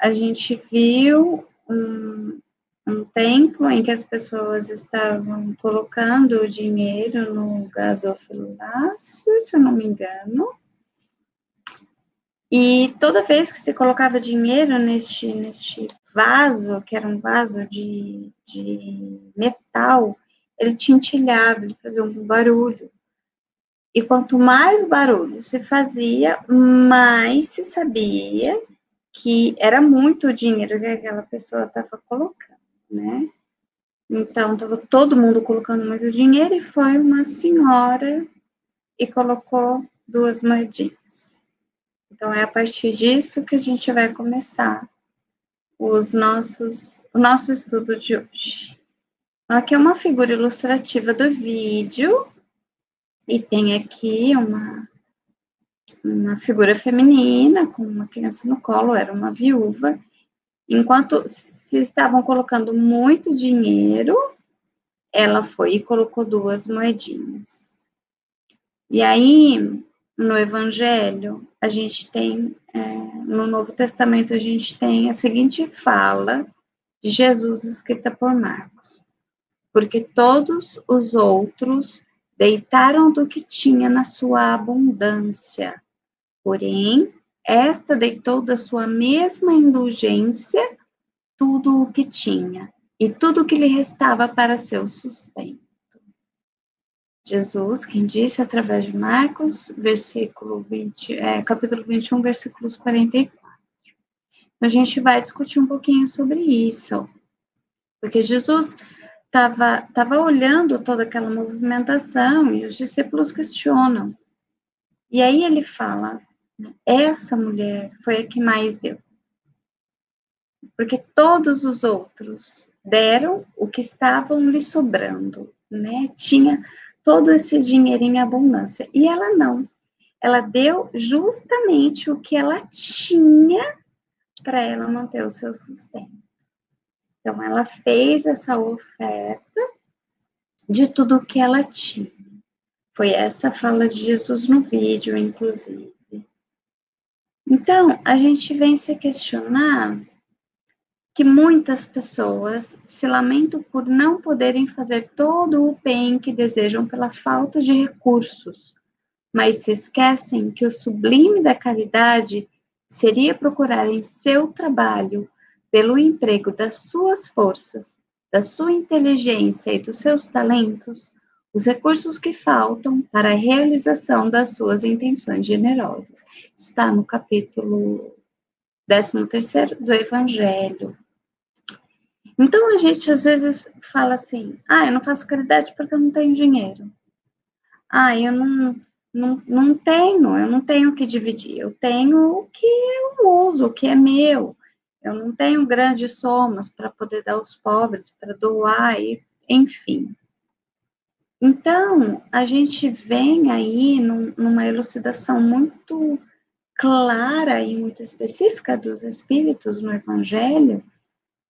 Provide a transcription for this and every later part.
a gente viu um templo em que as pessoas estavam colocando o dinheiro no gasofilácio, se eu não me engano. E toda vez que se colocava dinheiro neste vaso, que era um vaso de metal, ele tintilhava, ele fazia um barulho. E quanto mais barulho se fazia, mais se sabia que era muito dinheiro que aquela pessoa estava colocando, né? Então, estava todo mundo colocando muito dinheiro e foi uma senhora e colocou 2 moedinhas. Então, é a partir disso que a gente vai começar o nosso estudo de hoje. Aqui é uma figura ilustrativa do vídeo e tem aqui uma figura feminina com uma criança no colo, era uma viúva. Enquanto se estavam colocando muito dinheiro, ela foi e colocou 2 moedinhas. E aí, no Evangelho, a gente tem, no Novo Testamento, a gente tem a seguinte fala de Jesus escrita por Marcos. Porque todos os outros deitaram do que tinha na sua abundância. Porém, esta deitou da sua mesma indulgência tudo o que tinha, e tudo o que lhe restava para seu sustento. Jesus, quem disse através de Marcos, capítulo 21, versículos 44. A gente vai discutir um pouquinho sobre isso, porque Jesus estava olhando toda aquela movimentação e os discípulos questionam. E aí ele fala, essa mulher foi a que mais deu. Porque todos os outros deram o que estavam lhe sobrando, né? Tinha todo esse dinheiro em abundância. E ela não. Ela deu justamente o que ela tinha para ela manter o seu sustento. Então, ela fez essa oferta de tudo o que ela tinha. Foi essa a fala de Jesus no vídeo, inclusive. Então, a gente vem se questionar que muitas pessoas se lamentam por não poderem fazer todo o bem que desejam pela falta de recursos, mas se esquecem que o sublime da caridade seria procurar em seu trabalho, pelo emprego das suas forças, da sua inteligência e dos seus talentos, os recursos que faltam para a realização das suas intenções generosas. Está no capítulo 13º do Evangelho. Então, a gente às vezes fala assim, eu não faço caridade porque eu não tenho dinheiro. Eu não tenho o que dividir. Eu tenho o que eu uso, o que é meu. Eu não tenho grandes somas para poder dar aos pobres, para doar, enfim. Então, a gente vem aí numa elucidação muito clara e muito específica dos Espíritos no Evangelho,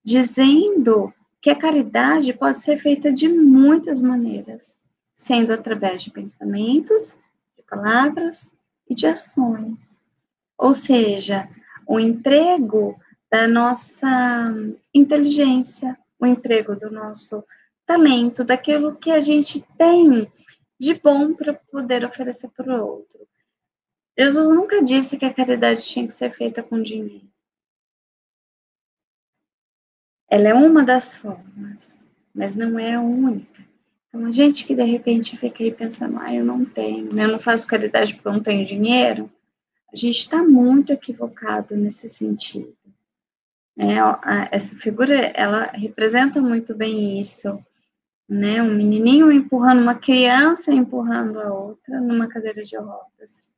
dizendo que a caridade pode ser feita de muitas maneiras, sendo através de pensamentos, de palavras e de ações. Ou seja, o emprego da nossa inteligência, o emprego do nosso talento, daquilo que a gente tem de bom para poder oferecer para o outro. Jesus nunca disse que a caridade tinha que ser feita com dinheiro. Ela é uma das formas, mas não é a única. Então, a gente que de repente fica aí pensando, eu não tenho, eu não faço caridade porque eu não tenho dinheiro, a gente está muito equivocado nesse sentido. Essa figura, ela representa muito bem isso, né? Um menininho empurrando uma criança, empurrando a outra numa cadeira de rodas.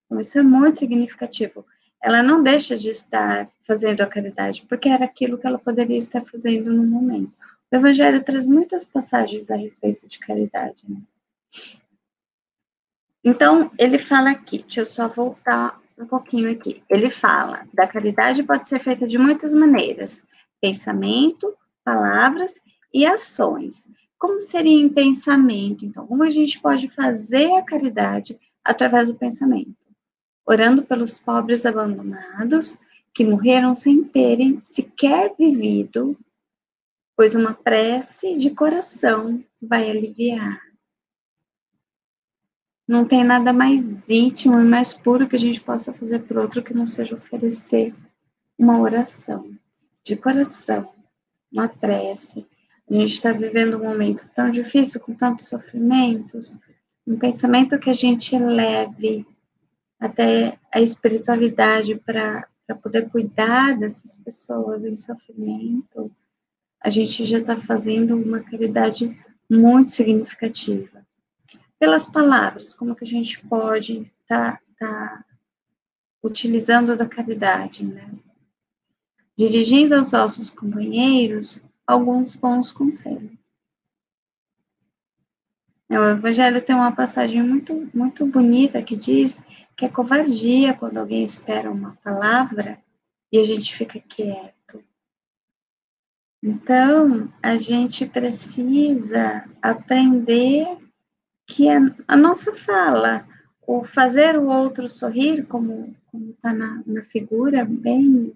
Então, isso é muito significativo. Ela não deixa de estar fazendo a caridade, porque era aquilo que ela poderia estar fazendo no momento. O Evangelho traz muitas passagens a respeito de caridade, né? Então, ele fala aqui, deixa eu só voltar um pouquinho aqui. Ele fala, da caridade pode ser feita de muitas maneiras. Pensamento, palavras e ações. Como seria em pensamento? Então, como a gente pode fazer a caridade através do pensamento? Orando pelos pobres abandonados, que morreram sem terem sequer vivido, pois uma prece de coração vai aliviar. Não tem nada mais íntimo e mais puro que a gente possa fazer por outro que não seja oferecer uma oração de coração, uma prece. A gente está vivendo um momento tão difícil, com tantos sofrimentos, um pensamento que a gente leve até a espiritualidade para poder cuidar dessas pessoas em sofrimento, a gente já está fazendo uma caridade muito significativa. Pelas palavras, como que a gente pode estar utilizando da caridade, né? Dirigindo aos nossos companheiros alguns bons conselhos. O Evangelho tem uma passagem muito, muito bonita que diz que é covardia quando alguém espera uma palavra e a gente fica quieto. Então, a gente precisa aprender que a nossa fala, o fazer o outro sorrir, como está na figura, bem...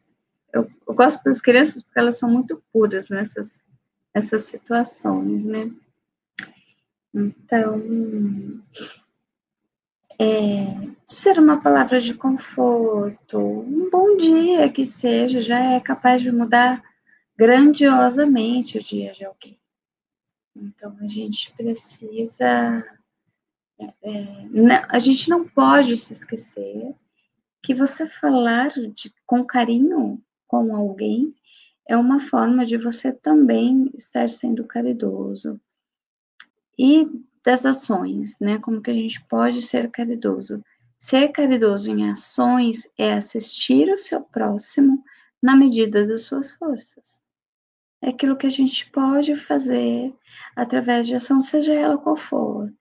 Eu gosto das crianças porque elas são muito puras nessas situações, né? Então, ser uma palavra de conforto, um bom dia que seja, já é capaz de mudar grandiosamente o dia de alguém. Então, a gente precisa... a gente não pode se esquecer que você falar com carinho com alguém é uma forma de você também estar sendo caridoso. E das ações, né? Como que a gente pode ser caridoso? Ser caridoso em ações é assistir o seu próximo na medida das suas forças. É aquilo que a gente pode fazer através de ação, seja ela qual for.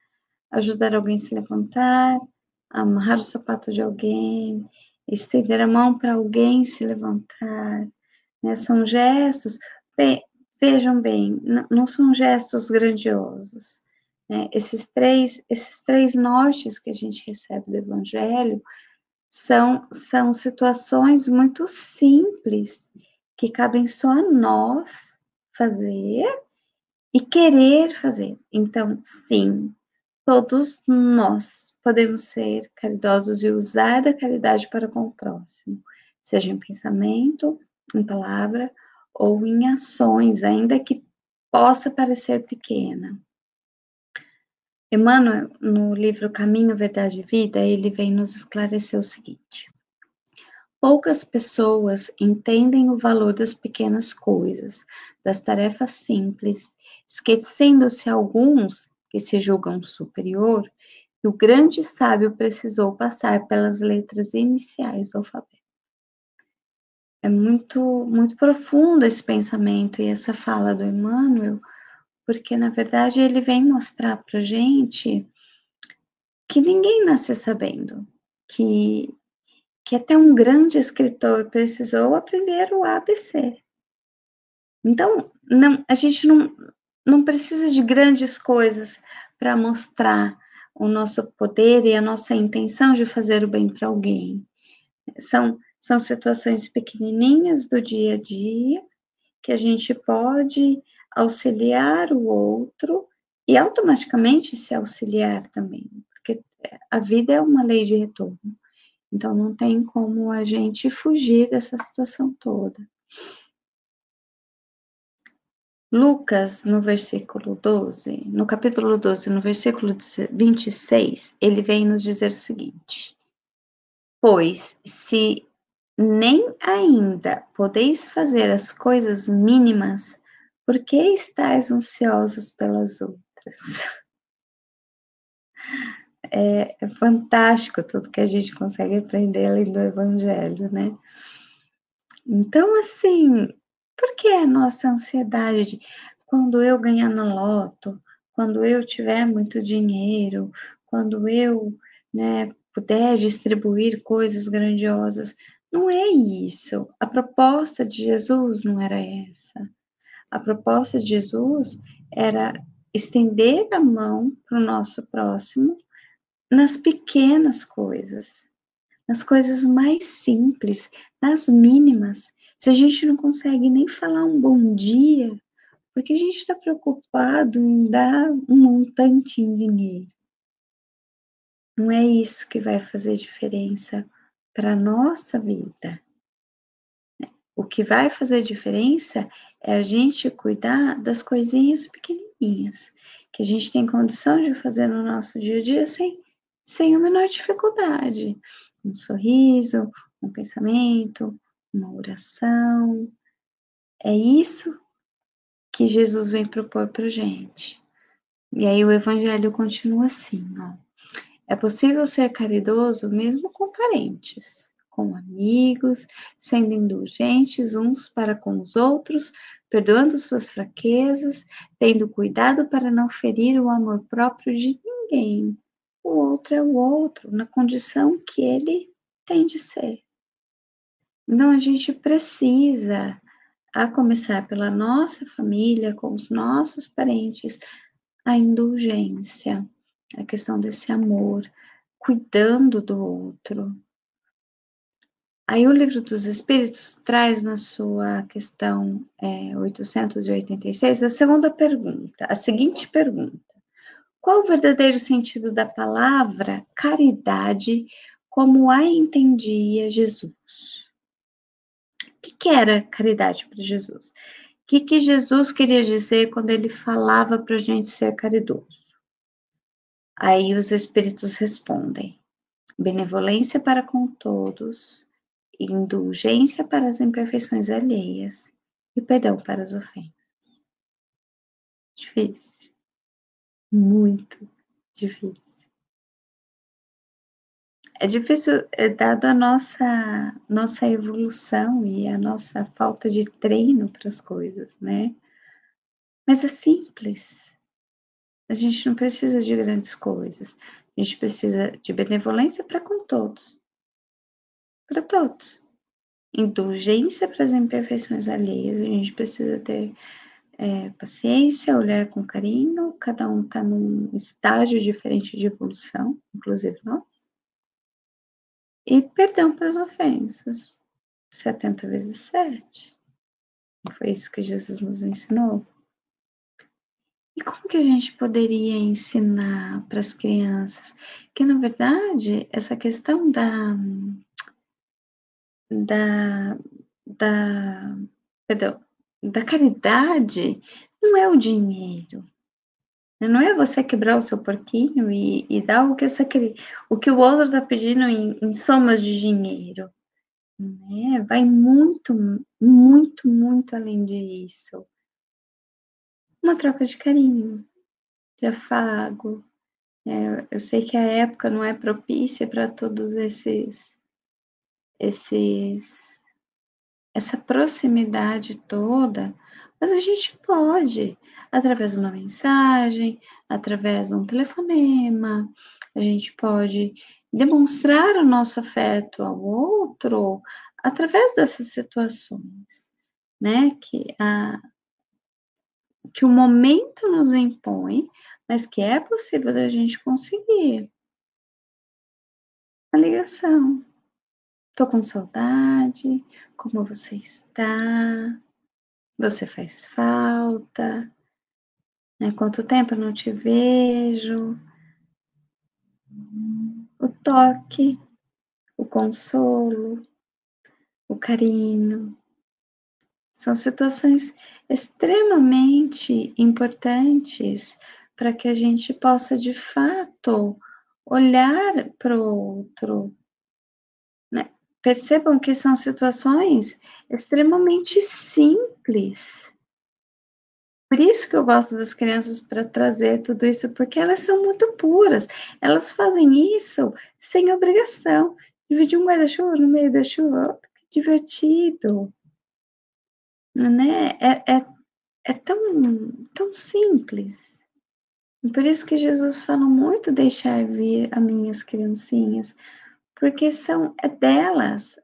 Ajudar alguém a se levantar, amarrar o sapato de alguém, estender a mão para alguém se levantar, né? São gestos, vejam bem, não são gestos grandiosos, né? Esses três nortes que a gente recebe do Evangelho são situações muito simples, que cabem só a nós fazer e querer fazer. Então, sim, todos nós podemos ser caridosos e usar da caridade para com o próximo, seja em pensamento, em palavra ou em ações, ainda que possa parecer pequena. Emmanuel, no livro Caminho, Verdade e Vida, ele vem nos esclarecer o seguinte: poucas pessoas entendem o valor das pequenas coisas, das tarefas simples, esquecendo-se alguns que se julgam superior, que o grande sábio precisou passar pelas letras iniciais do alfabeto. É muito, muito profundo esse pensamento e essa fala do Emmanuel, porque, na verdade, ele vem mostrar para a gente que ninguém nasce sabendo, que até um grande escritor precisou aprender o ABC. Então, a gente não precisa de grandes coisas para mostrar o nosso poder e a nossa intenção de fazer o bem para alguém. São situações pequenininhas do dia a dia que a gente pode auxiliar o outro e automaticamente se auxiliar também, porque a vida é uma lei de retorno. Então, não tem como a gente fugir dessa situação toda. Lucas, no versículo 12, no capítulo 12, no versículo 26, ele vem nos dizer o seguinte: pois se nem ainda podeis fazer as coisas mínimas, por que estáis ansiosos pelas outras? É fantástico tudo que a gente consegue aprender ali do Evangelho, né? Então, assim, por que a nossa ansiedade? Quando eu ganhar na loto, quando eu tiver muito dinheiro, quando eu, né, puder distribuir coisas grandiosas, não é isso. A proposta de Jesus não era essa. A proposta de Jesus era estender a mão para o nosso próximo nas pequenas coisas, nas coisas mais simples, nas mínimas. Se a gente não consegue nem falar um bom dia, porque a gente está preocupado em dar um montante em dinheiro. Não é isso que vai fazer diferença para a nossa vida. O que vai fazer diferença é a gente cuidar das coisinhas pequenininhas, que a gente tem condição de fazer no nosso dia a dia sem a menor dificuldade. Um sorriso, um pensamento, uma oração. É isso que Jesus vem propor para gente. E aí o evangelho continua assim, ó. É possível ser caridoso mesmo com parentes, com amigos, sendo indulgentes uns para com os outros, perdoando suas fraquezas, tendo cuidado para não ferir o amor próprio de ninguém. O outro é o outro, na condição que ele tem de ser. Então a gente precisa, a começar pela nossa família, com os nossos parentes, a indulgência, a questão desse amor, cuidando do outro. Aí o Livro dos Espíritos traz na sua questão 886 a segunda pergunta, a seguinte pergunta: qual o verdadeiro sentido da palavra caridade como a entendia Jesus? O que era caridade para Jesus? O que Jesus queria dizer quando ele falava para a gente ser caridoso? Aí os Espíritos respondem: benevolência para com todos, indulgência para as imperfeições alheias e perdão para as ofensas. Difícil, muito difícil. É difícil, dado a nossa evolução e a nossa falta de treino para as coisas, né? Mas é simples. A gente não precisa de grandes coisas. A gente precisa de benevolência para com todos. Para todos. Indulgência para as imperfeições alheias. A gente precisa ter paciência, olhar com carinho. Cada um está num estágio diferente de evolução, inclusive nós. E perdão para as ofensas. 70 vezes 7. Não foi isso que Jesus nos ensinou? E como que a gente poderia ensinar para as crianças? Que, na verdade, essa questão da, da, perdão, da caridade não é o dinheiro. Não é você quebrar o seu porquinho e dar o que o outro está pedindo em somas de dinheiro. Né? Vai muito, muito, muito além disso. Uma troca de carinho, de afago. Eu sei que a época não é propícia para todos essa proximidade toda, mas a gente pode, através de uma mensagem, através de um telefonema, a gente pode demonstrar o nosso afeto ao outro através dessas situações, né? Que o momento nos impõe, mas que é possível da gente conseguir. A ligação. Tô com saudade, como você está? Você faz falta, né? Quanto tempo eu não te vejo? O toque, o consolo, o carinho. São situações extremamente importantes para que a gente possa, de fato, olhar para o outro, né? Percebam que são situações extremamente simples. Por isso que eu gosto das crianças para trazer tudo isso, porque elas são muito puras. Elas fazem isso sem obrigação. Dividir um guarda-chuva no meio da chuva, que divertido, né? É tão simples. E por isso que Jesus fala muito deixar vir as minhas criancinhas, porque é delas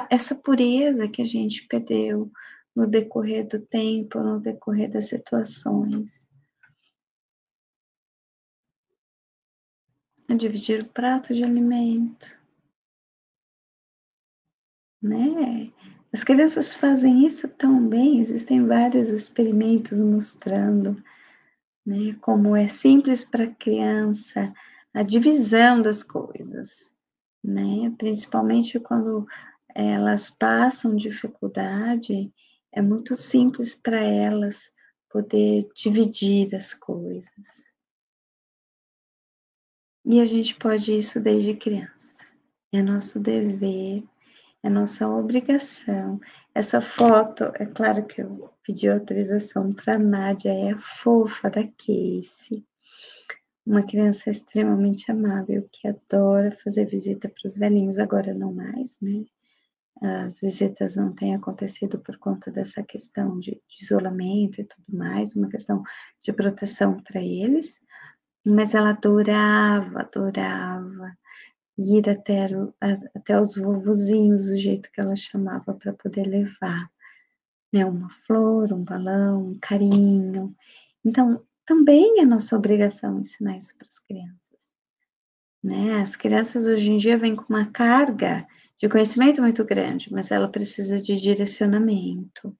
essa pureza que a gente perdeu no decorrer do tempo, no decorrer das situações. A dividir o prato de alimento. né? As crianças fazem isso tão bem, existem vários experimentos mostrando, né, como é simples para a criança a divisão das coisas, né? Principalmente quando elas passam dificuldade, é muito simples para elas poder dividir as coisas. E a gente pode isso desde criança. É nosso dever, é nossa obrigação. Essa foto, é claro que eu pedi autorização para a Nádia, é a fofa da Casey. Uma criança extremamente amável, que adora fazer visita para os velhinhos, agora não mais, né? As visitas não têm acontecido por conta dessa questão de isolamento e tudo mais, uma questão de proteção para eles, mas ela adorava ir até os vovozinhos, do jeito que ela chamava, para poder levar, né, uma flor, um balão, um carinho. Então, também é nossa obrigação ensinar isso para as crianças, né? As crianças hoje em dia vêm com uma carga de conhecimento muito grande, mas ela precisa de direcionamento.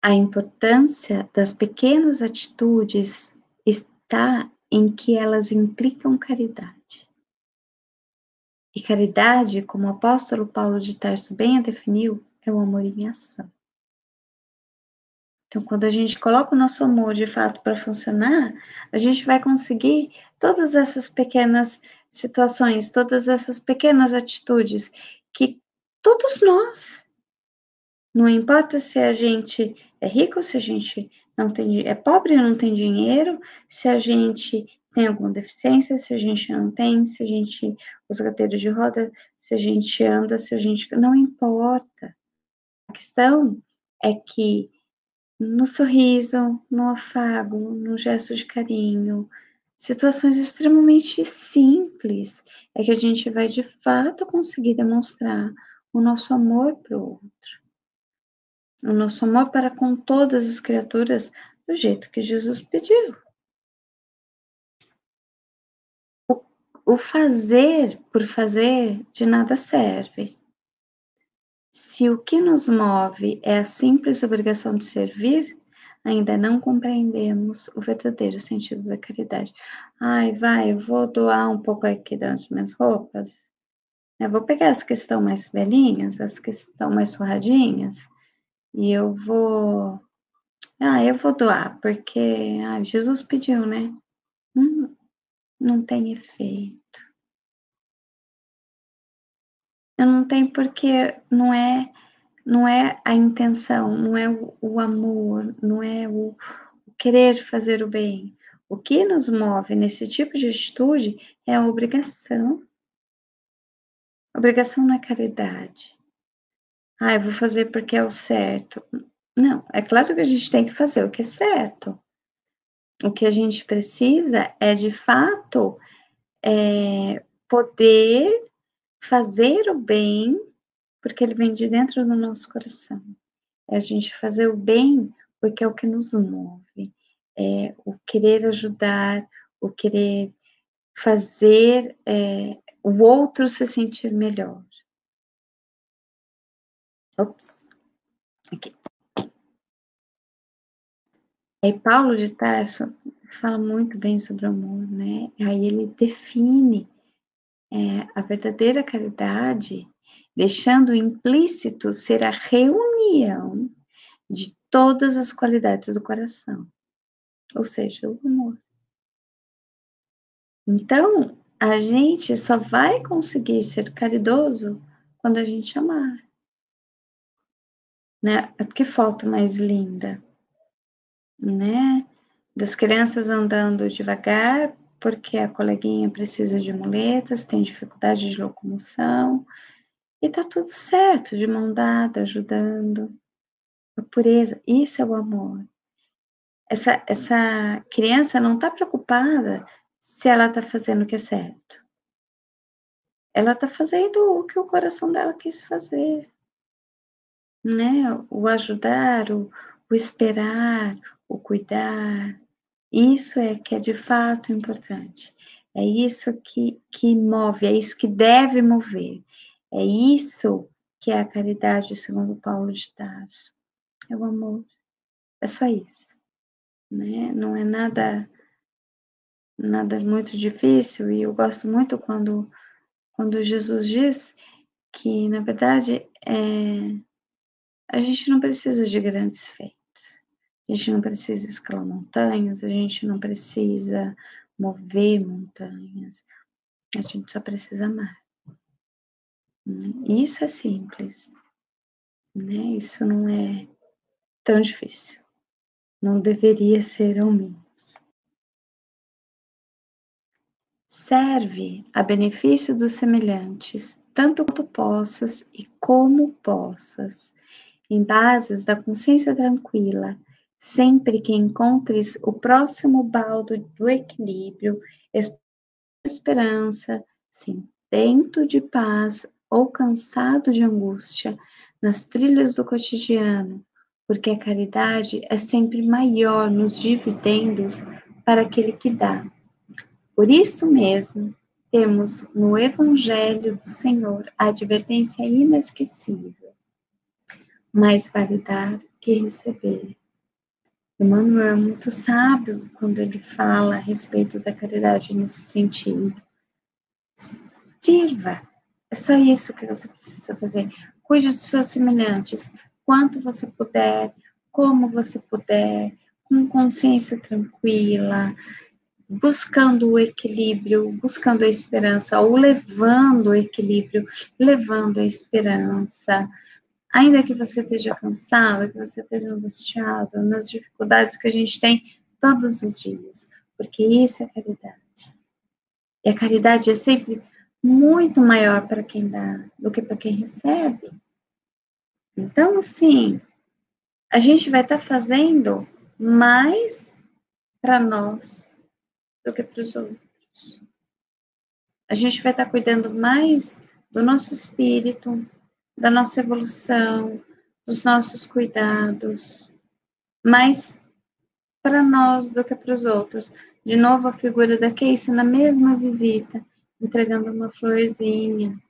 A importância das pequenas atitudes está em que elas implicam caridade. E caridade, como o apóstolo Paulo de Tarso bem a definiu, é o amor em ação. Então, quando a gente coloca o nosso amor de fato para funcionar, a gente vai conseguir todas essas pequenas situações, todas essas pequenas atitudes que todos nós, não importa se a gente é rico, se a gente não tem, é pobre e não tem dinheiro, se a gente tem alguma deficiência, se a gente não tem, se a gente usa cadeira de roda, se a gente anda, se a gente... Não importa. A questão é que no sorriso, no afago, no gesto de carinho, situações extremamente simples, é que a gente vai de fato conseguir demonstrar o nosso amor para o outro. O nosso amor para com todas as criaturas do jeito que Jesus pediu. O fazer por fazer de nada serve. Se o que nos move é a simples obrigação de servir, ainda não compreendemos o verdadeiro sentido da caridade. Ai, vai, eu vou doar um pouco aqui das minhas roupas. Eu vou pegar as que estão mais velhinhas, as que estão mais surradinhas, e eu vou doar, porque Jesus pediu, né? Não tem efeito. Eu não tenho porque não é a intenção, não é o amor, não é o querer fazer o bem. O que nos move nesse tipo de atitude é a obrigação. Obrigação não é caridade. Eu vou fazer porque é o certo. Não, é claro que a gente tem que fazer o que é certo. O que a gente precisa é, de fato, poder fazer o bem, porque ele vem de dentro do nosso coração. É a gente fazer o bem porque é o que nos move. É o querer ajudar, o querer fazer o outro se sentir melhor. Ops, aqui. Aí Paulo de Tarso fala muito bem sobre o amor, né? Aí ele define a verdadeira caridade, deixando implícito ser a reunião de todas as qualidades do coração, ou seja, o amor. Então, a gente só vai conseguir ser caridoso quando a gente amar, né? Que foto mais linda, né? Das crianças andando devagar, porque a coleguinha precisa de muletas, tem dificuldade de locomoção, e tá tudo certo, de mão dada, ajudando. A pureza, isso é o amor. Essa criança não tá preocupada se ela tá fazendo o que é certo. Ela tá fazendo o que o coração dela quis fazer, né? O ajudar, o esperar, o cuidar, isso é que é de fato importante. É isso que move, é isso que deve mover. É isso que é a caridade, segundo Paulo de Tarso. É o amor. É só isso. Né? Não é nada muito difícil, e eu gosto muito quando Jesus diz que, na verdade, a gente não precisa de grandes feitos. A gente não precisa escalar montanhas, a gente não precisa mover montanhas, a gente só precisa amar. Né? Isso é simples, né? Isso não é tão difícil. Não deveria ser ao menos. Serve a benefício dos semelhantes, tanto quanto possas e como possas, em bases da consciência tranquila, sempre que encontres o próximo baldo do equilíbrio, esperança, sedento de paz ou cansado de angústia, nas trilhas do cotidiano, porque a caridade é sempre maior nos dividendos para aquele que dá. Por isso mesmo, temos no Evangelho do Senhor a advertência inesquecível: mais vale dar que receber. Emmanuel é muito sábio quando ele fala a respeito da caridade nesse sentido. Sirva. É só isso que você precisa fazer. Cuide dos seus semelhantes, quanto você puder, como você puder, com consciência tranquila, buscando o equilíbrio, buscando a esperança, ou levando o equilíbrio, levando a esperança. Ainda que você esteja cansado, que você esteja angustiado, nas dificuldades que a gente tem todos os dias, porque isso é caridade. E a caridade é sempre muito maior para quem dá do que para quem recebe. Então, assim, a gente vai estar fazendo mais para nós do que para os outros. A gente vai estar cuidando mais do nosso espírito, da nossa evolução, dos nossos cuidados, mais para nós do que para os outros. De novo, a figura da Casey na mesma visita, entregando uma florzinha,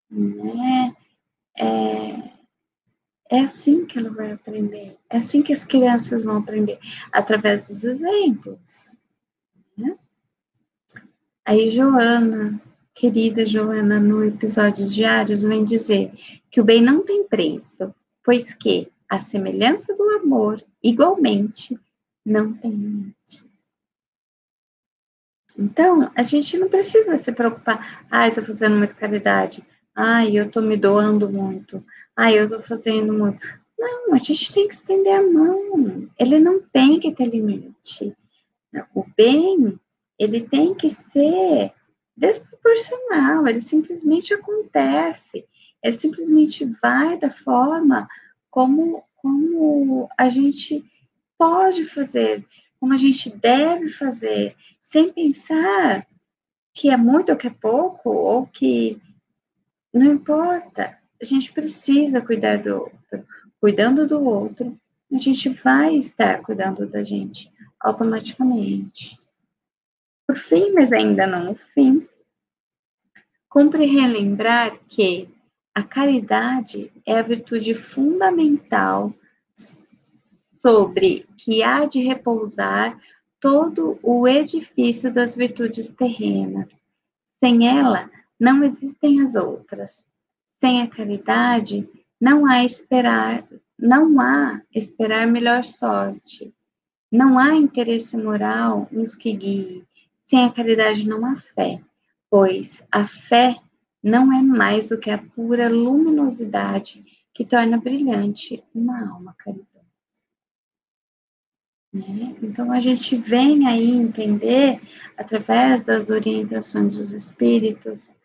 né? É assim que ela vai aprender, é assim que as crianças vão aprender, através dos exemplos. Né? Aí Joana, querida Joana, no Episódios Diários, vem dizer que o bem não tem preço, pois que a semelhança do amor, igualmente, não tem limites. Então, a gente não precisa se preocupar, eu estou fazendo muito caridade, eu estou me doando muito, eu estou fazendo muito. Não, a gente tem que estender a mão, ele não tem que ter limite. O bem, ele tem que ser desproporcional, ele simplesmente acontece, ele simplesmente vai da forma como a gente pode fazer, como a gente deve fazer, sem pensar que é muito ou que é pouco, ou que não importa. A gente precisa cuidar do outro. Cuidando do outro, a gente vai estar cuidando da gente automaticamente. Por fim, mas ainda não no fim, cumpre relembrar que a caridade é a virtude fundamental sobre que há de repousar todo o edifício das virtudes terrenas. Sem ela, não existem as outras. Sem a caridade, não há esperar melhor sorte. Não há interesse moral nos que guie. Sem a caridade não há fé, pois a fé não é mais do que a pura luminosidade que torna brilhante uma alma caridosa. Né? Então, a gente vem aí entender, através das orientações dos espíritos,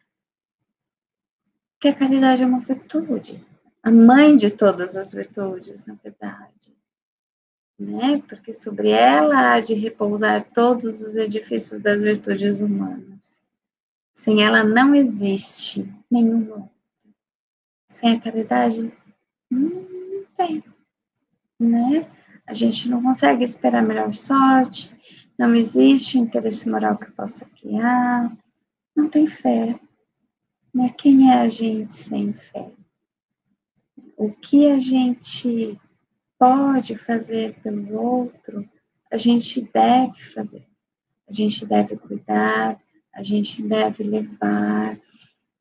que a caridade é uma virtude, a mãe de todas as virtudes, na verdade. Né? Porque sobre ela há de repousar todos os edifícios das virtudes humanas. Sem ela não existe nenhuma. Sem a caridade, não tem. Né? A gente não consegue esperar melhor sorte, não existe interesse moral que possa criar, não tem fé. Né? Quem é a gente sem fé? O que a gente pode fazer pelo outro, a gente deve fazer. A gente deve cuidar, a gente deve levar.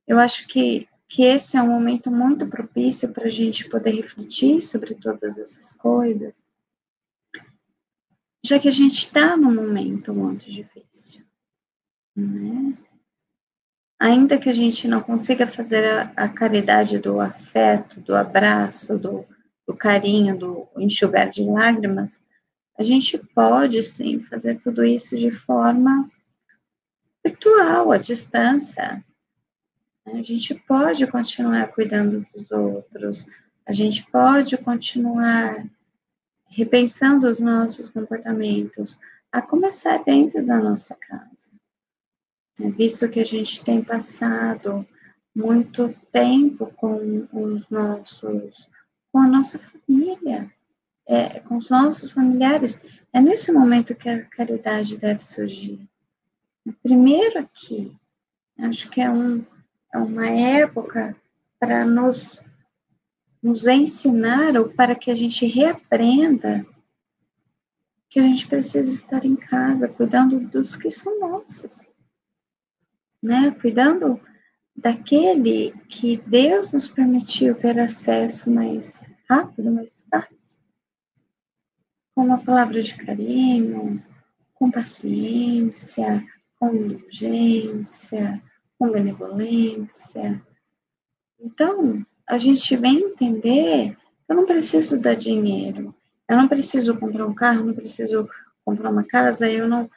Eu acho que esse é um momento muito propício para a gente poder refletir sobre todas essas coisas, já que a gente está num momento muito difícil, né? Ainda que a gente não consiga fazer a caridade do afeto, do abraço, do carinho, do enxugar de lágrimas, a gente pode sim fazer tudo isso de forma virtual, à distância. A gente pode continuar cuidando dos outros, a gente pode continuar repensando os nossos comportamentos, a começar dentro da nossa casa. Visto que a gente tem passado muito tempo com a nossa família, com os nossos familiares, é nesse momento que a caridade deve surgir. Primeiro aqui, acho que é uma época para nos ensinar ou para que a gente reaprenda que a gente precisa estar em casa, cuidando dos que são nossos, né? Cuidando daquele que Deus nos permitiu ter acesso mais rápido, mais fácil, com uma palavra de carinho, com paciência, com indulgência, com benevolência. Então, a gente vem entender que eu não preciso dar dinheiro, eu não preciso comprar um carro, eu não preciso comprar uma casa, eu não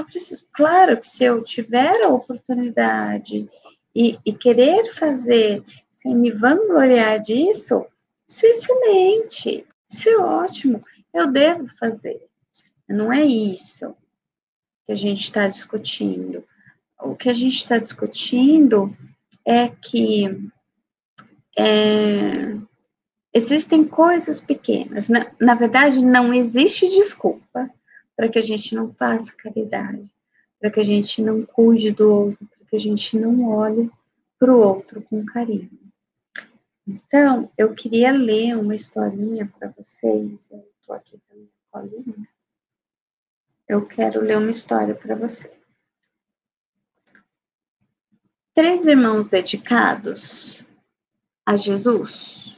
preciso. Claro que se eu tiver a oportunidade e querer fazer sem me vangloriar disso, isso é excelente, isso é ótimo, eu devo fazer. Não é isso que a gente está discutindo. O que a gente está discutindo é que existem coisas pequenas. Na verdade, não existe desculpa para que a gente não faça caridade, para que a gente não cuide do outro, para que a gente não olhe para o outro com carinho. Então, eu queria ler uma historinha para vocês. Eu estou aqui com a minha colinha. Eu quero ler uma história para vocês. 3 irmãos dedicados a Jesus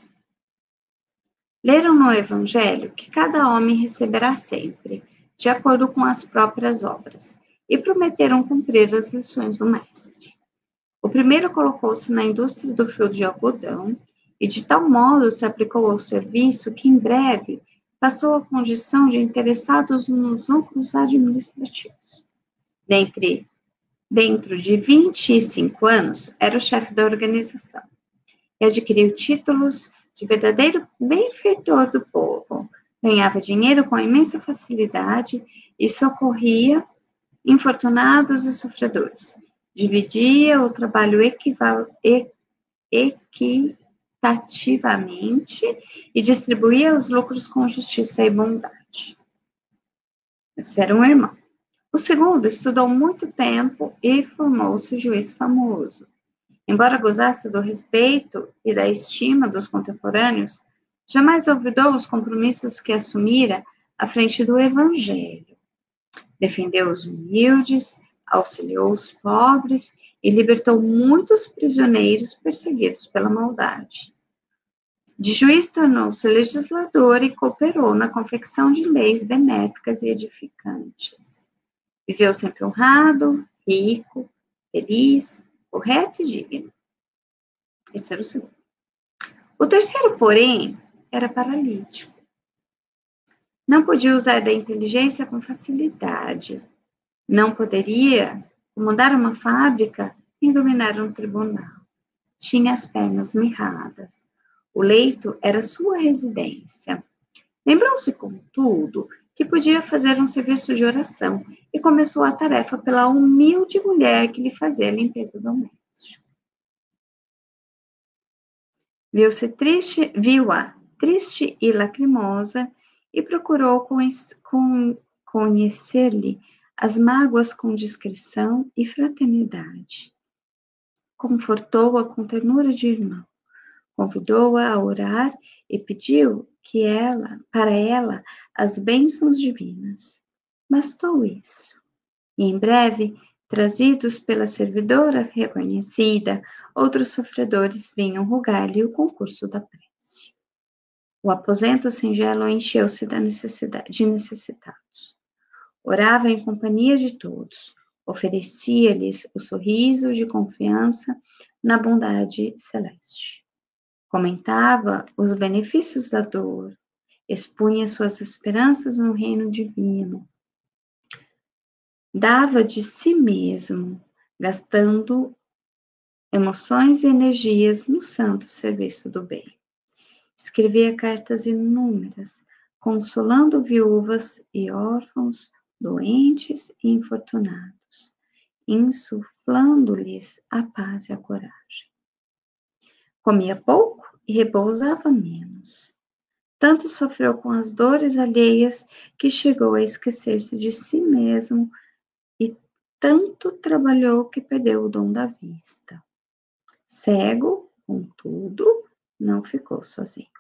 leram no Evangelho que cada homem receberá sempre, de acordo com as próprias obras, e prometeram cumprir as lições do Mestre. O primeiro colocou-se na indústria do fio de algodão e de tal modo se aplicou ao serviço que, em breve, passou à condição de interessados nos lucros administrativos. Dentro de 25 anos, era o chefe da organização e adquiriu títulos de verdadeiro benfeitor do povo. Ganhava dinheiro com imensa facilidade e socorria infortunados e sofredores. Dividia o trabalho equitativamente e distribuía os lucros com justiça e bondade. Esse era um irmão. O segundo estudou muito tempo e formou-se juiz famoso. Embora gozasse do respeito e da estima dos contemporâneos, jamais olvidou os compromissos que assumira à frente do Evangelho. Defendeu os humildes, auxiliou os pobres e libertou muitos prisioneiros perseguidos pela maldade. De juiz tornou-se legislador e cooperou na confecção de leis benéficas e edificantes. Viveu sempre honrado, rico, feliz, correto e digno. Esse era o segundo. O terceiro, porém, era paralítico. Não podia usar da inteligência com facilidade. Não poderia comandar uma fábrica nem dominar um tribunal. Tinha as pernas mirradas. O leito era sua residência. Lembrou-se, contudo, que podia fazer um serviço de oração e começou a tarefa pela humilde mulher que lhe fazia a limpeza doméstica. Viu-a triste e lacrimosa e procurou conhecer-lhe as mágoas com discrição e fraternidade. Confortou-a com ternura de irmão, convidou-a a orar e pediu para ela, as bênçãos divinas. Bastou isso. E em breve, trazidos pela servidora reconhecida, outros sofredores vinham rogar-lhe o concurso da prece. O aposento singelo encheu-se de necessitados. Orava em companhia de todos, oferecia-lhes o sorriso de confiança na bondade celeste. Comentava os benefícios da dor, expunha suas esperanças no reino divino, dava de si mesmo, gastando emoções e energias no santo serviço do bem. Escrevia cartas inúmeras, consolando viúvas e órfãos, doentes e infortunados, insuflando-lhes a paz e a coragem. Comia pouco e repousava menos. Tanto sofreu com as dores alheias que chegou a esquecer-se de si mesmo e tanto trabalhou que perdeu o dom da vista. Cego, contudo, não ficou sozinho.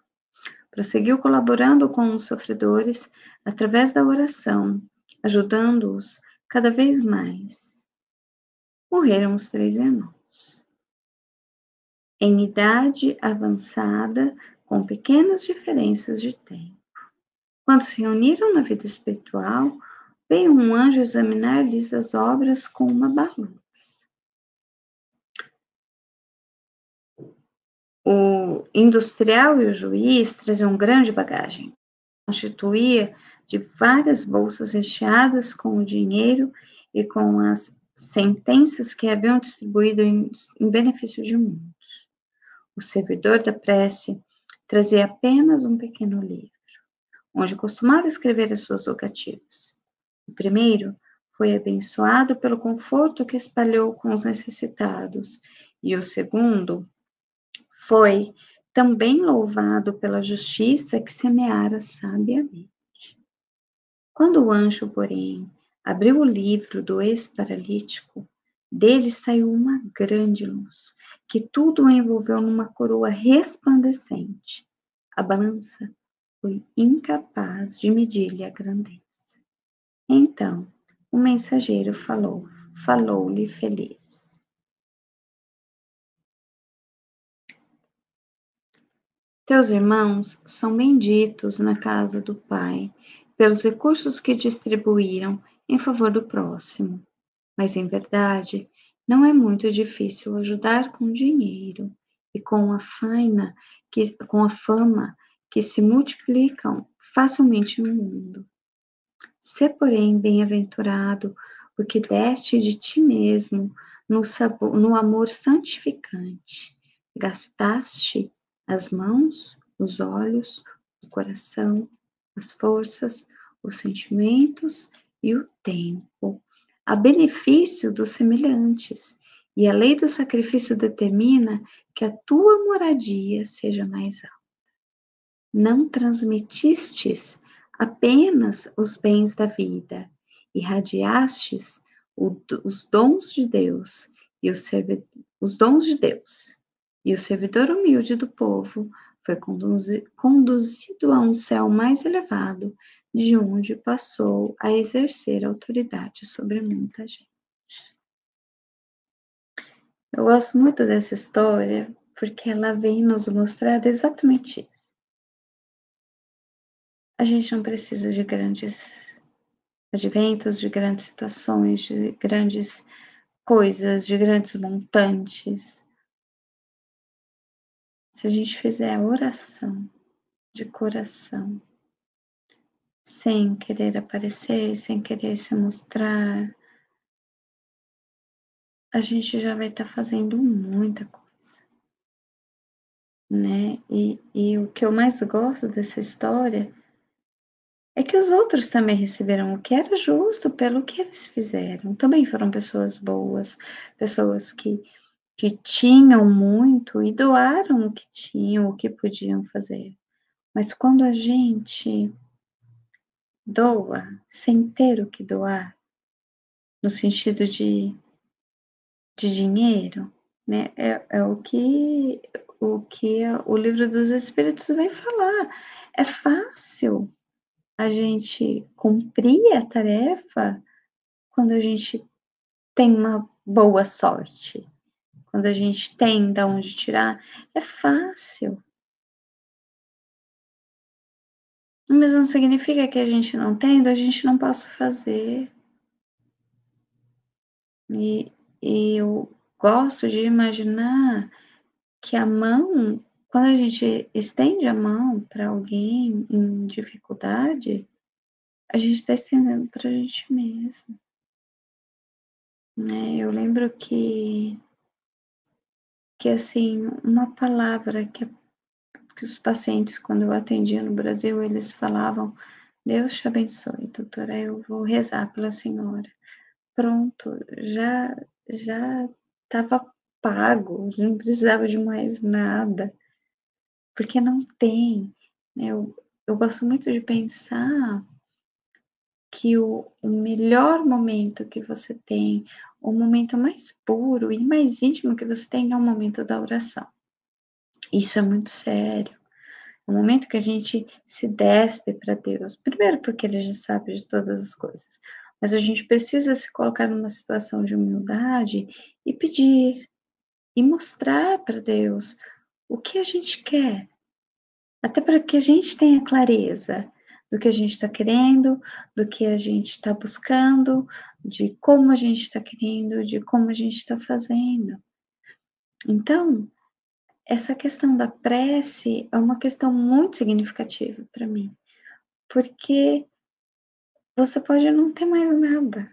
Prosseguiu colaborando com os sofredores através da oração, ajudando-os cada vez mais. Morreram os 3 irmãos. Em idade avançada, com pequenas diferenças de tempo. Quando se reuniram na vida espiritual, veio um anjo examinar-lhes as obras com uma balança. O industrial e o juiz traziam grande bagagem. Constituía de várias bolsas recheadas com o dinheiro e com as sentenças que haviam distribuído em benefício de muitos. O servidor da prece trazia apenas um pequeno livro, onde costumava escrever as suas rogativas. O primeiro foi abençoado pelo conforto que espalhou com os necessitados, e o segundo foi também louvado pela justiça que semeara sabiamente. Quando o anjo, porém, abriu o livro do ex-paralítico, dele saiu uma grande luz, que tudo o envolveu numa coroa resplandecente. A balança foi incapaz de medir-lhe a grandeza. Então, o mensageiro falou-lhe feliz. Teus irmãos são benditos na casa do Pai, pelos recursos que distribuíram em favor do próximo. Mas, em verdade, não é muito difícil ajudar com dinheiro e com a fama que se multiplicam facilmente no mundo. Sê, porém, bem-aventurado, porque deste de ti mesmo no amor santificante. Gastaste as mãos, os olhos, o coração, as forças, os sentimentos e o tempo, a benefício dos semelhantes, e a lei do sacrifício determina que a tua moradia seja mais alta. Não transmitistes apenas os bens da vida, irradiastes os dons de Deus e os dons de Deus. E o servidor humilde do povo foi conduzido a um céu mais elevado, de onde passou a exercer autoridade sobre muita gente. Eu gosto muito dessa história, porque ela vem nos mostrar exatamente isso. A gente não precisa de grandes adventos, de grandes situações, de grandes coisas, de grandes montantes. Se a gente fizer a oração de coração, sem querer aparecer, sem querer se mostrar, a gente já vai estar fazendo muita coisa, né? E o que eu mais gosto dessa história é que os outros também receberam o que era justo pelo que eles fizeram. Também foram pessoas boas, pessoas que tinham muito e doaram o que tinham, o que podiam fazer. Mas quando a gente doa sem ter o que doar, no sentido de dinheiro, né? É o livro dos Espíritos vem falar. É fácil a gente cumprir a tarefa quando a gente tem uma boa sorte, quando a gente tem de onde tirar, é fácil. Mas não significa que a gente não tendo, a gente não possa fazer. E eu gosto de imaginar que a mão, quando a gente estende a mão para alguém em dificuldade, a gente está estendendo para a gente mesmo, né? Eu lembro que assim, uma palavra que os pacientes, quando eu atendia no Brasil, eles falavam: Deus te abençoe, doutora, eu vou rezar pela senhora. Pronto, já estava pago, não precisava de mais nada, porque não tem, né? Eu gosto muito de pensar que o melhor momento que você tem, o momento mais puro e mais íntimo que você tem é o momento da oração. Isso é muito sério. O momento que a gente se despe para Deus, primeiro porque Ele já sabe de todas as coisas, mas a gente precisa se colocar numa situação de humildade e pedir, e mostrar para Deus o que a gente quer, até para que a gente tenha clareza do que a gente está querendo, do que a gente está buscando, de como a gente está querendo, de como a gente está fazendo. Então, essa questão da prece é uma questão muito significativa para mim, porque você pode não ter mais nada.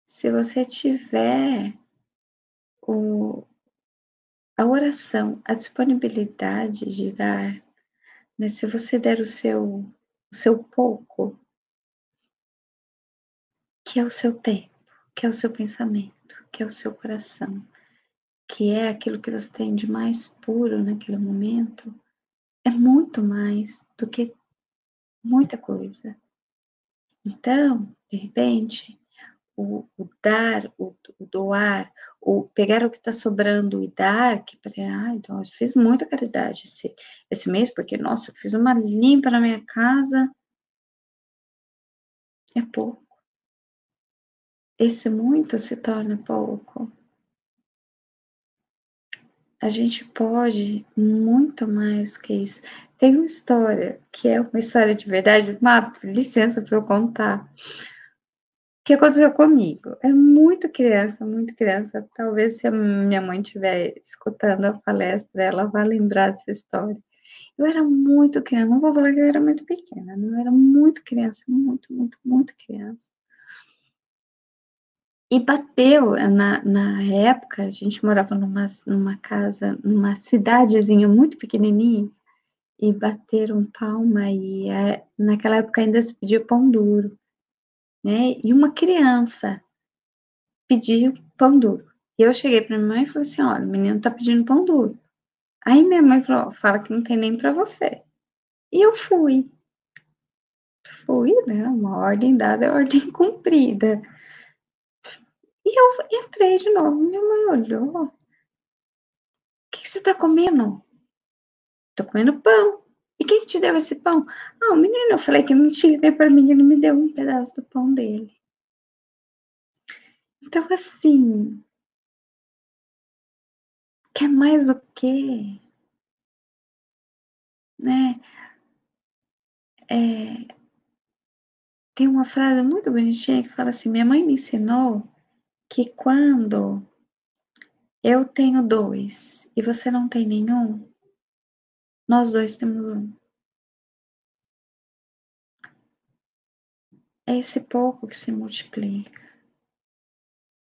Se você tiver a oração, a disponibilidade de dar, né? Se você der o seu pouco, que é o seu tempo, que é o seu pensamento, que é o seu coração, que é aquilo que você tem de mais puro naquele momento, é muito mais do que muita coisa. Então, de repente, o dar, o doar, o pegar o que está sobrando e dar, que então, eu fiz muita caridade esse mês, porque, nossa, eu fiz uma limpa na minha casa, é pouco. Esse muito se torna pouco. A gente pode muito mais do que isso. Tem uma história, que é uma história de verdade, licença para eu contar, que aconteceu comigo. É muito criança, muito criança. Talvez se a minha mãe estiver escutando a palestra, ela vá lembrar dessa história. Eu era muito criança, não vou falar que eu era muito pequena, não, eu era muito criança, muito, muito, muito criança. E bateu, na época, a gente morava numa casa, numa cidadezinha muito pequenininha, e bateram palma, e naquela época ainda se pedia pão duro, né? E uma criança pediu pão duro. E eu cheguei para minha mãe e falei assim: olha, o menino tá pedindo pão duro. Aí minha mãe falou: fala que não tem nem para você. E eu fui, né? Uma ordem dada é ordem cumprida. E eu entrei de novo. Minha mãe olhou: o que você tá comendo? Tô comendo pão. E quem te deu esse pão? Ah, o menino, eu falei que não tinha, daí para mim ele me deu um pedaço do pão dele. Então, assim, quer mais o quê? Né? Tem uma frase muito bonitinha que fala assim: minha mãe me ensinou que quando eu tenho dois e você não tem nenhum, nós dois temos um. É esse pouco que se multiplica.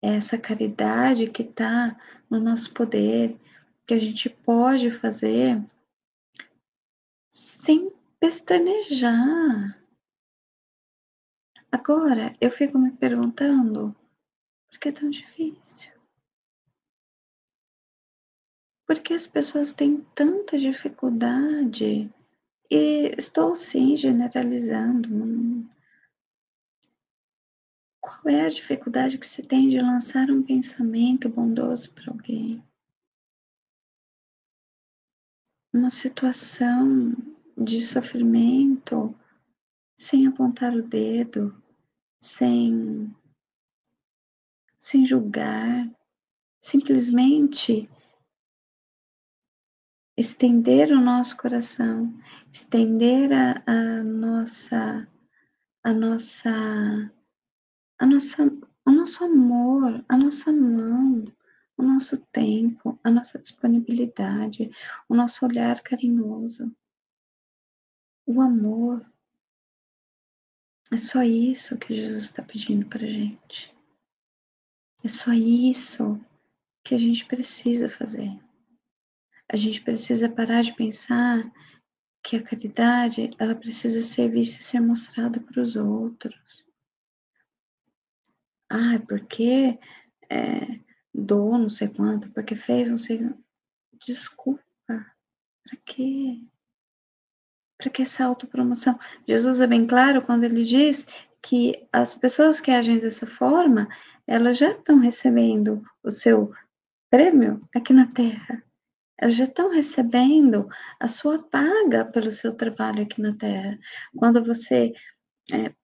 É essa caridade que está no nosso poder, que a gente pode fazer sem pestanejar. Agora, eu fico me perguntando, por que é tão difícil? Por que as pessoas têm tanta dificuldade? E estou sim generalizando. Qual é a dificuldade que se tem de lançar um pensamento bondoso para alguém? Uma situação de sofrimento, sem apontar o dedo, sem julgar, simplesmente estender o nosso coração, estender a nossa, a nossa, o nosso amor, a nossa mão, o nosso tempo, a nossa disponibilidade, o nosso olhar carinhoso, o amor. É só isso que Jesus está pedindo para a gente. É só isso que a gente precisa fazer. A gente precisa parar de pensar que a caridade, ela precisa ser vista e ser mostrada para os outros. Ah, porque doou não sei quanto, porque fez não sei. Desculpa, para quê? Para que essa autopromoção? Jesus é bem claro quando ele diz que as pessoas que agem dessa forma, elas já estão recebendo o seu prêmio aqui na Terra. Elas já estão recebendo a sua paga pelo seu trabalho aqui na Terra. Quando você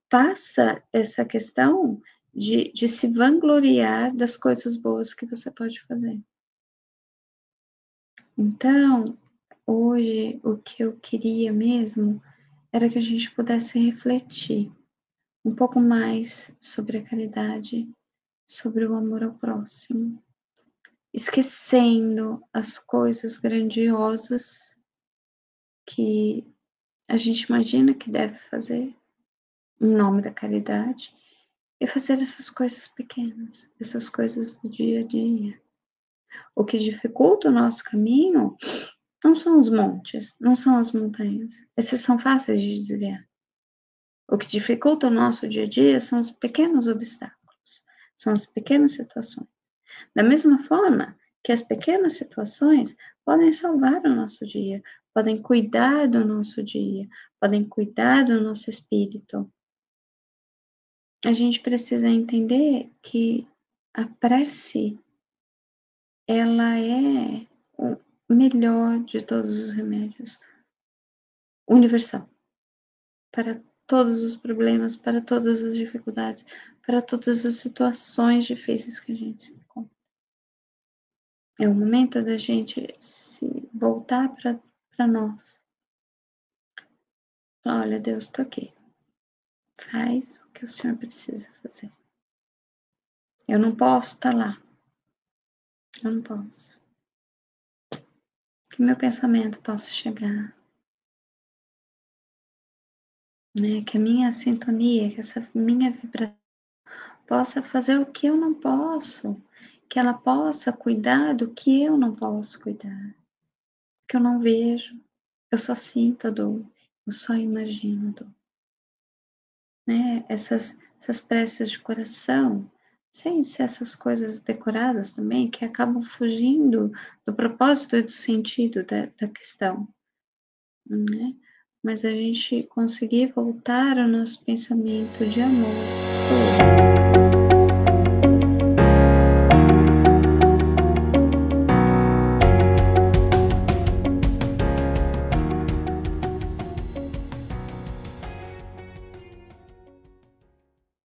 passa essa questão de se vangloriar das coisas boas que você pode fazer. Então, hoje, o que eu queria mesmo era que a gente pudesse refletir um pouco mais sobre a caridade, sobre o amor ao próximo, esquecendo as coisas grandiosas que a gente imagina que deve fazer em nome da caridade e fazer essas coisas pequenas, essas coisas do dia a dia. O que dificulta o nosso caminho não são os montes, não são as montanhas. Esses são fáceis de desviar. O que dificulta o nosso dia a dia são os pequenos obstáculos, são as pequenas situações. Da mesma forma que as pequenas situações podem salvar o nosso dia, podem cuidar do nosso dia, podem cuidar do nosso espírito. A gente precisa entender que a prece, ela é o melhor de todos os remédios, universal, para todos os problemas, para todas as dificuldades, para todas as situações difíceis que a gente se encontra. É o momento da gente se voltar para nós. Olha, Deus, estou aqui. Faz o que o Senhor precisa fazer. Eu não posso estar lá. Eu não posso. Que meu pensamento possa chegar. Né? Que a minha sintonia, que essa minha vibração possa fazer o que eu não posso. Que ela possa cuidar do que eu não posso cuidar. Que eu não vejo. Eu só sinto a dor. Eu só imagino a dor. Né? Essas preces de coração, sem ser essas coisas decoradas também, que acabam fugindo do propósito e do sentido da questão, né? Mas a gente conseguir voltar ao nosso pensamento de amor.